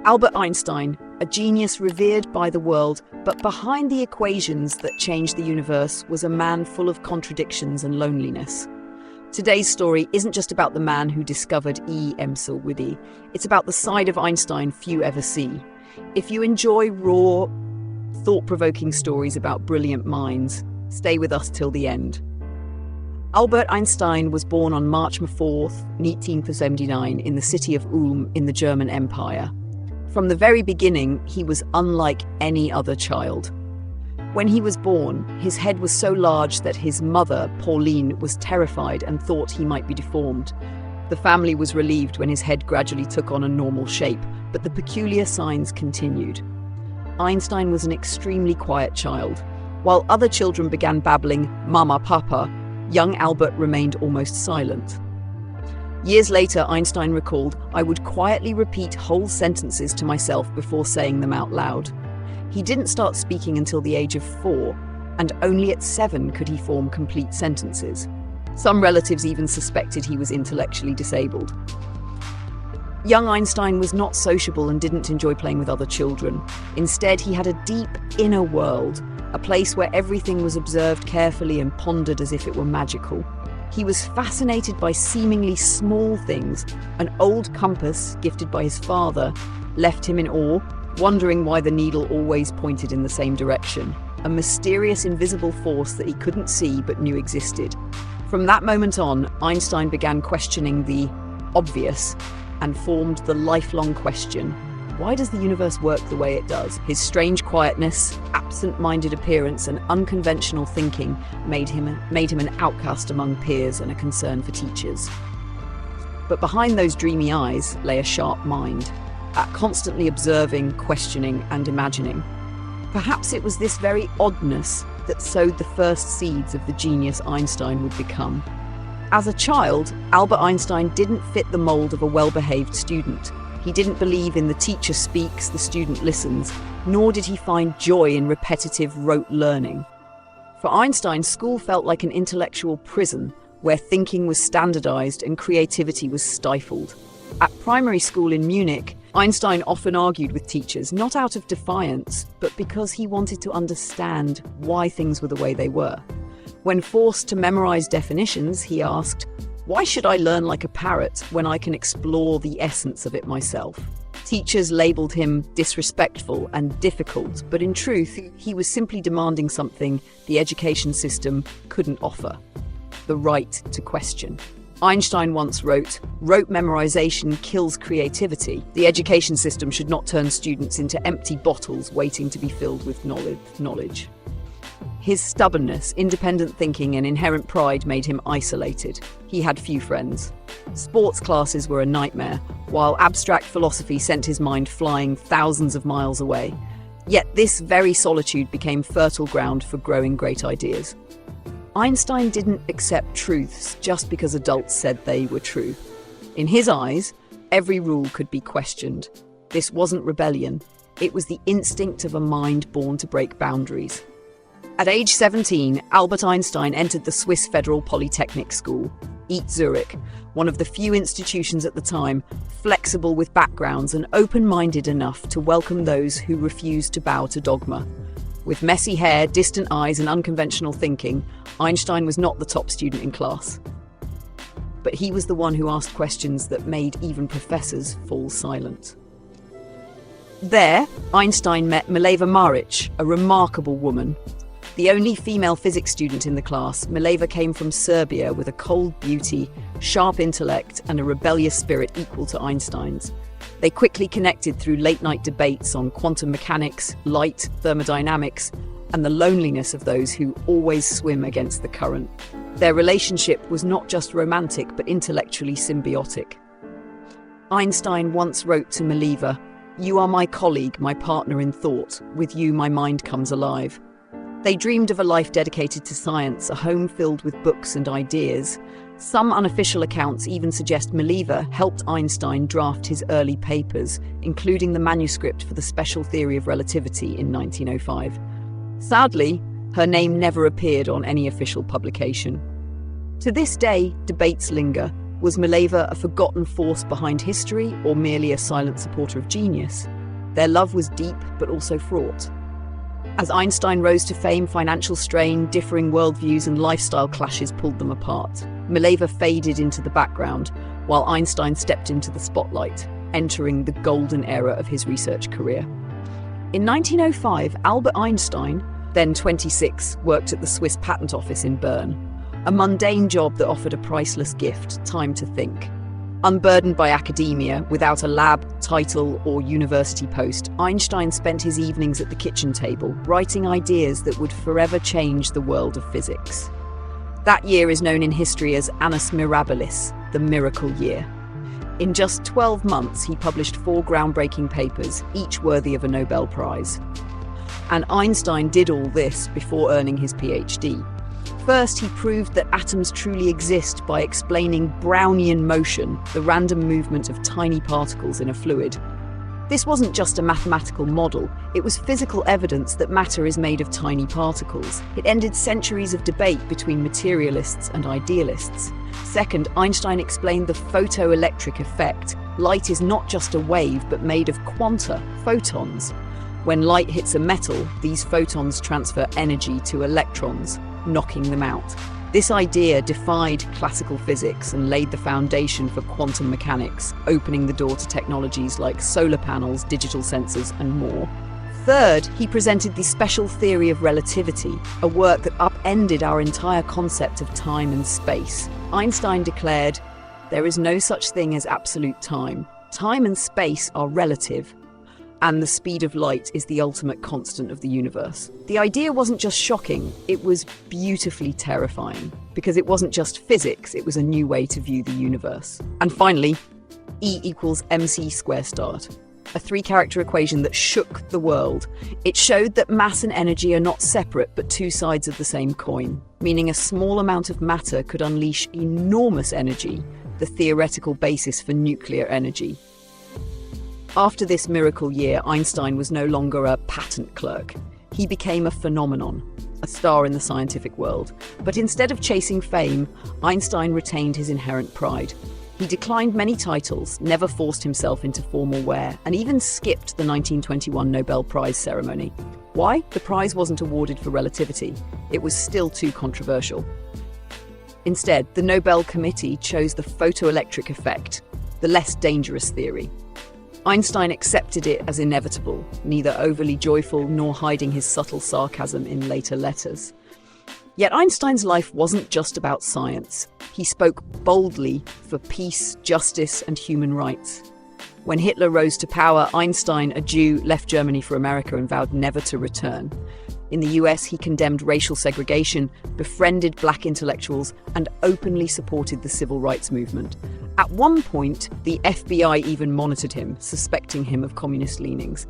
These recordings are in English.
Albert Einstein, a genius revered by the world, but behind the equations that changed the universe was a man full of contradictions and loneliness. Today's story isn't just about the man who discovered mc², it's about the side of Einstein few ever see. If you enjoy raw, thought-provoking stories about brilliant minds, stay with us till the end. Albert Einstein was born on March 4th, 1879 in the city of Ulm in the German Empire. From the very beginning, he was unlike any other child. When he was born, his head was so large that his mother, Pauline, was terrified and thought he might be deformed. The family was relieved when his head gradually took on a normal shape, but the peculiar signs continued. Einstein was an extremely quiet child. While other children began babbling, "Mama, Papa," young Albert remained almost silent. Years later, Einstein recalled, "I would quietly repeat whole sentences to myself before saying them out loud." He didn't start speaking until the age of 4, and only at 7 could he form complete sentences. Some relatives even suspected he was intellectually disabled. Young Einstein was not sociable and didn't enjoy playing with other children. Instead, he had a deep inner world, a place where everything was observed carefully and pondered as if it were magical. He was fascinated by seemingly small things. An old compass, gifted by his father, left him in awe, wondering why the needle always pointed in the same direction. A mysterious invisible force that he couldn't see but knew existed. From that moment on, Einstein began questioning the obvious and formed the lifelong question: why does the universe work the way it does? His strange quietness, absent-minded appearance, and unconventional thinking made him an outcast among peers and a concern for teachers. But behind those dreamy eyes lay a sharp mind, constantly observing, questioning, and imagining. Perhaps it was this very oddness that sowed the first seeds of the genius Einstein would become. As a child, Albert Einstein didn't fit the mold of a well-behaved student. He didn't believe in the teacher speaks, the student listens, nor did he find joy in repetitive rote learning. For Einstein, school felt like an intellectual prison where thinking was standardized and creativity was stifled. At primary school in Munich, Einstein often argued with teachers, not out of defiance, but because he wanted to understand why things were the way they were. When forced to memorize definitions, he asked, "Why should I learn like a parrot when I can explore the essence of it myself?" Teachers labeled him disrespectful and difficult, but in truth, he was simply demanding something the education system couldn't offer: the right to question. Einstein once wrote, "Rote memorization kills creativity. The education system should not turn students into empty bottles waiting to be filled with knowledge." His stubbornness, independent thinking, and inherent pride made him isolated. He had few friends. Sports classes were a nightmare, while abstract philosophy sent his mind flying thousands of miles away. Yet this very solitude became fertile ground for growing great ideas. Einstein didn't accept truths just because adults said they were true. In his eyes, every rule could be questioned. This wasn't rebellion. It was the instinct of a mind born to break boundaries. At age 17, Albert Einstein entered the Swiss Federal Polytechnic School, ETH Zurich, one of the few institutions at the time flexible with backgrounds and open-minded enough to welcome those who refused to bow to dogma. With messy hair, distant eyes, and unconventional thinking, Einstein was not the top student in class. But he was the one who asked questions that made even professors fall silent. There, Einstein met Mileva Marić, a remarkable woman. The only female physics student in the class, Mileva came from Serbia with a cold beauty, sharp intellect, and a rebellious spirit equal to Einstein's. They quickly connected through late-night debates on quantum mechanics, light, thermodynamics, and the loneliness of those who always swim against the current. Their relationship was not just romantic, but intellectually symbiotic. Einstein once wrote to Mileva, "You are my colleague, my partner in thought. With you, my mind comes alive." They dreamed of a life dedicated to science, a home filled with books and ideas. Some unofficial accounts even suggest Mileva helped Einstein draft his early papers, including the manuscript for the special theory of relativity in 1905. Sadly, her name never appeared on any official publication. To this day, debates linger. Was Mileva a forgotten force behind history or merely a silent supporter of genius? Their love was deep but also fraught. As Einstein rose to fame, financial strain, differing worldviews and lifestyle clashes pulled them apart. Mileva faded into the background, while Einstein stepped into the spotlight, entering the golden era of his research career. In 1905, Albert Einstein, then 26, worked at the Swiss Patent Office in Bern, a mundane job that offered a priceless gift: time to think. Unburdened by academia, without a lab, title, or university post, Einstein spent his evenings at the kitchen table, writing ideas that would forever change the world of physics. That year is known in history as Annus Mirabilis, the miracle year. In just 12 months, he published 4 groundbreaking papers, each worthy of a Nobel Prize. And Einstein did all this before earning his PhD. First, he proved that atoms truly exist by explaining Brownian motion, the random movement of tiny particles in a fluid. This wasn't just a mathematical model, it was physical evidence that matter is made of tiny particles. It ended centuries of debate between materialists and idealists. Second, Einstein explained the photoelectric effect. Light is not just a wave, but made of quanta, photons. When light hits a metal, these photons transfer energy to electrons, knocking them out. This idea defied classical physics and laid the foundation for quantum mechanics, opening the door to technologies like solar panels, digital sensors, and more. Third, he presented the special theory of relativity, a work that upended our entire concept of time and space. Einstein declared, "There is no such thing as absolute time. Time and space are relative, and the speed of light is the ultimate constant of the universe." The idea wasn't just shocking, it was beautifully terrifying, because it wasn't just physics, it was a new way to view the universe. And finally, E equals mc², a 3-character equation that shook the world. It showed that mass and energy are not separate, but 2 sides of the same coin, meaning a small amount of matter could unleash enormous energy, the theoretical basis for nuclear energy. After this miracle year, Einstein was no longer a patent clerk. He became a phenomenon, a star in the scientific world. But instead of chasing fame, Einstein retained his inherent pride. He declined many titles, never forced himself into formal wear, and even skipped the 1921 Nobel Prize ceremony. Why? The prize wasn't awarded for relativity. It was still too controversial. Instead, the Nobel Committee chose the photoelectric effect, the less dangerous theory. Einstein accepted it as inevitable, neither overly joyful nor hiding his subtle sarcasm in later letters. Yet Einstein's life wasn't just about science. He spoke boldly for peace, justice, and human rights. When Hitler rose to power, Einstein, a Jew, left Germany for America and vowed never to return. In the US, he condemned racial segregation, befriended black intellectuals, and openly supported the civil rights movement. At one point, the FBI even monitored him, suspecting him of communist leanings.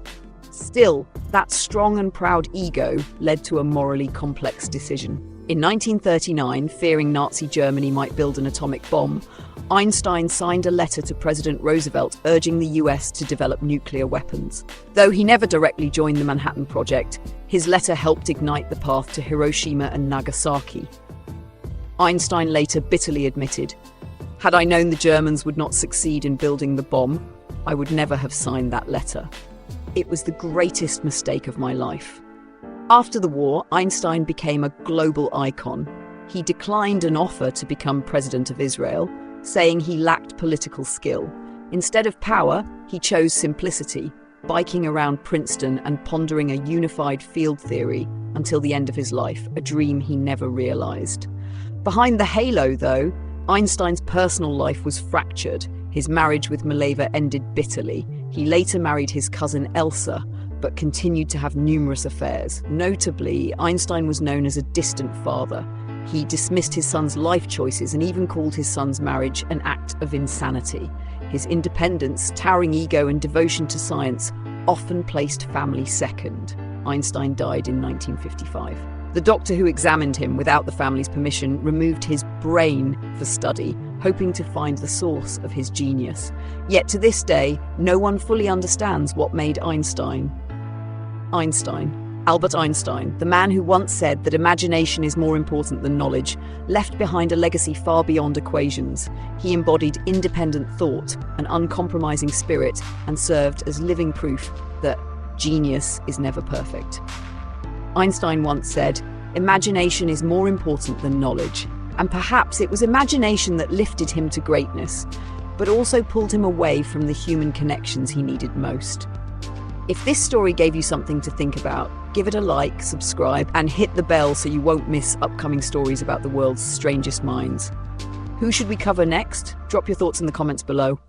Still, that strong and proud ego led to a morally complex decision. In 1939, fearing Nazi Germany might build an atomic bomb, Einstein signed a letter to President Roosevelt urging the US to develop nuclear weapons. Though he never directly joined the Manhattan Project, his letter helped ignite the path to Hiroshima and Nagasaki. Einstein later bitterly admitted, "Had I known the Germans would not succeed in building the bomb, I would never have signed that letter. It was the greatest mistake of my life." After the war, Einstein became a global icon. He declined an offer to become president of Israel, saying he lacked political skill. Instead of power, he chose simplicity, biking around Princeton and pondering a unified field theory until the end of his life, a dream he never realized. Behind the halo, though, Einstein's personal life was fractured. His marriage with Mileva ended bitterly. He later married his cousin Elsa, but continued to have numerous affairs. Notably, Einstein was known as a distant father. He dismissed his son's life choices and even called his son's marriage an act of insanity. His independence, towering ego, and devotion to science often placed family second. Einstein died in 1955. The doctor who examined him without the family's permission removed his brain for study, hoping to find the source of his genius. Yet to this day, no one fully understands what made Einstein, Einstein. Albert Einstein, the man who once said that imagination is more important than knowledge, left behind a legacy far beyond equations. He embodied independent thought, an uncompromising spirit, and served as living proof that genius is never perfect. Einstein once said, "Imagination is more important than knowledge." And perhaps it was imagination that lifted him to greatness, but also pulled him away from the human connections he needed most. If this story gave you something to think about, give it a like, subscribe, and hit the bell so you won't miss upcoming stories about the world's strangest minds. Who should we cover next? Drop your thoughts in the comments below.